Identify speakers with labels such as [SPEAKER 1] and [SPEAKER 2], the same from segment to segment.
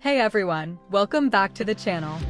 [SPEAKER 1] Hey everyone, welcome back to the channel.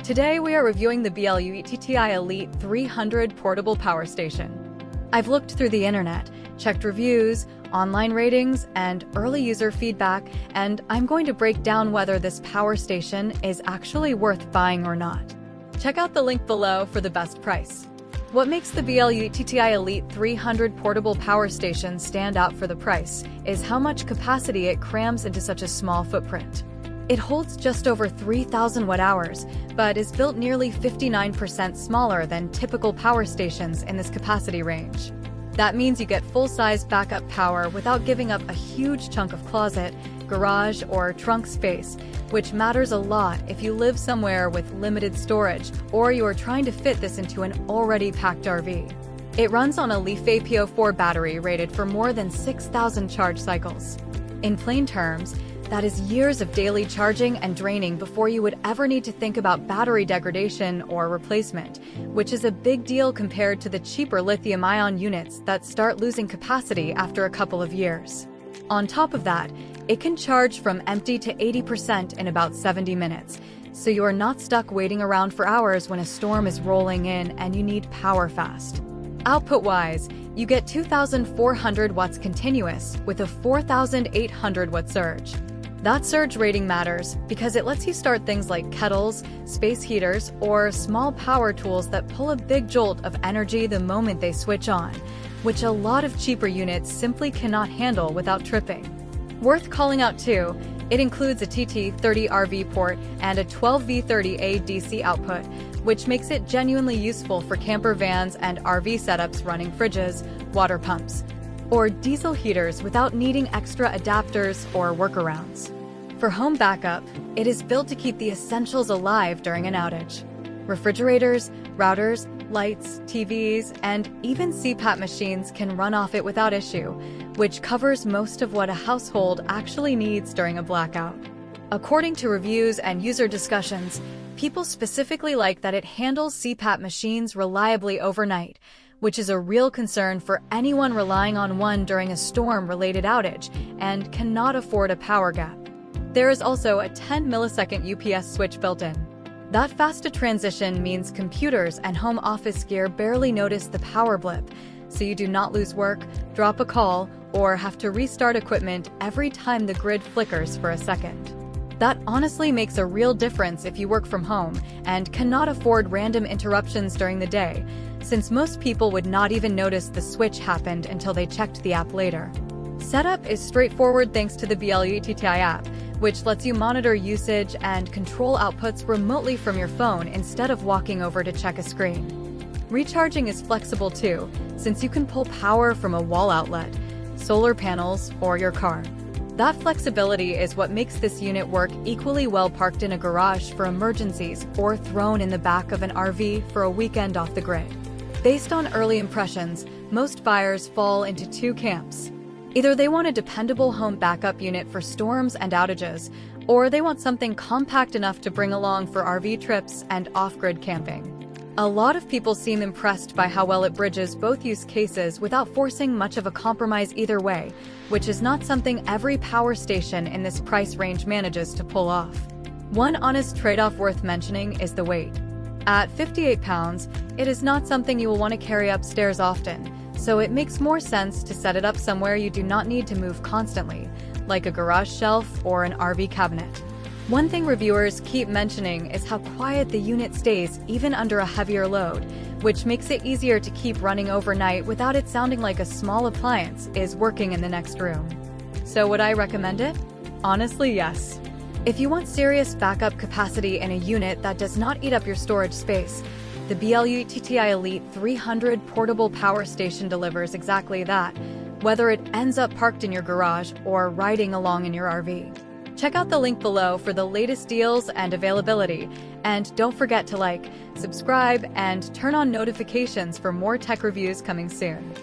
[SPEAKER 1] Today we are reviewing the BLUETTI Elite 300 Portable Power Station. I've looked through the internet, checked reviews, online ratings, and early user feedback, and I'm going to break down whether this power station is actually worth buying or not. Check out the link below for the best price. What makes the BLUETTI Elite 300 Portable Power Station stand out for the price is how much capacity it crams into such a small footprint. It holds just over 3,000 watt-hours, but is built nearly 59% smaller than typical power stations in this capacity range. That means you get full-size backup power without giving up a huge chunk of closet, garage, or trunk space, which matters a lot if you live somewhere with limited storage or you are trying to fit this into an already packed RV. It runs on a LiFePO4 battery rated for more than 6,000 charge cycles. In plain terms, that is years of daily charging and draining before you would ever need to think about battery degradation or replacement, which is a big deal compared to the cheaper lithium-ion units that start losing capacity after a couple of years. On top of that, it can charge from empty to 80% in about 70 minutes, so you are not stuck waiting around for hours when a storm is rolling in and you need power fast. Output-wise, you get 2,400 watts continuous with a 4,800 watt surge. That surge rating matters because it lets you start things like kettles, space heaters, or small power tools that pull a big jolt of energy the moment they switch on, which a lot of cheaper units simply cannot handle without tripping. Worth calling out too, it includes a TT30RV port and a 12V30A DC output, which makes it genuinely useful for camper vans and RV setups running fridges, water pumps, or diesel heaters without needing extra adapters or workarounds. For home backup, it is built to keep the essentials alive during an outage. Refrigerators, routers, lights, TVs, and even CPAP machines can run off it without issue, which covers most of what a household actually needs during a blackout. According to reviews and user discussions, people specifically like that it handles CPAP machines reliably overnight, which is a real concern for anyone relying on one during a storm-related outage and cannot afford a power gap. There is also a 10 millisecond UPS switch built in. That fast a transition means computers and home office gear barely notice the power blip, so you do not lose work, drop a call, or have to restart equipment every time the grid flickers for a second. That honestly makes a real difference if you work from home and cannot afford random interruptions during the day, since most people would not even notice the switch happened until they checked the app later. Setup is straightforward thanks to the BLUETTI app, which lets you monitor usage and control outputs remotely from your phone instead of walking over to check a screen. Recharging is flexible too, since you can pull power from a wall outlet, solar panels, or your car. That flexibility is what makes this unit work equally well parked in a garage for emergencies or thrown in the back of an RV for a weekend off the grid. Based on early impressions, most buyers fall into two camps. Either they want a dependable home backup unit for storms and outages, or they want something compact enough to bring along for RV trips and off-grid camping. A lot of people seem impressed by how well it bridges both use cases without forcing much of a compromise either way, which is not something every power station in this price range manages to pull off. One honest trade-off worth mentioning is the weight. At 58 pounds, it is not something you will want to carry upstairs often, so it makes more sense to set it up somewhere you do not need to move constantly, like a garage shelf or an RV cabinet. One thing reviewers keep mentioning is how quiet the unit stays even under a heavier load, which makes it easier to keep running overnight without it sounding like a small appliance is working in the next room. So would I recommend it? Honestly, yes. If you want serious backup capacity in a unit that does not eat up your storage space, the BLUETTI Elite 300 Portable Power Station delivers exactly that, whether it ends up parked in your garage or riding along in your RV. Check out the link below for the latest deals and availability, and don't forget to like, subscribe, and turn on notifications for more tech reviews coming soon.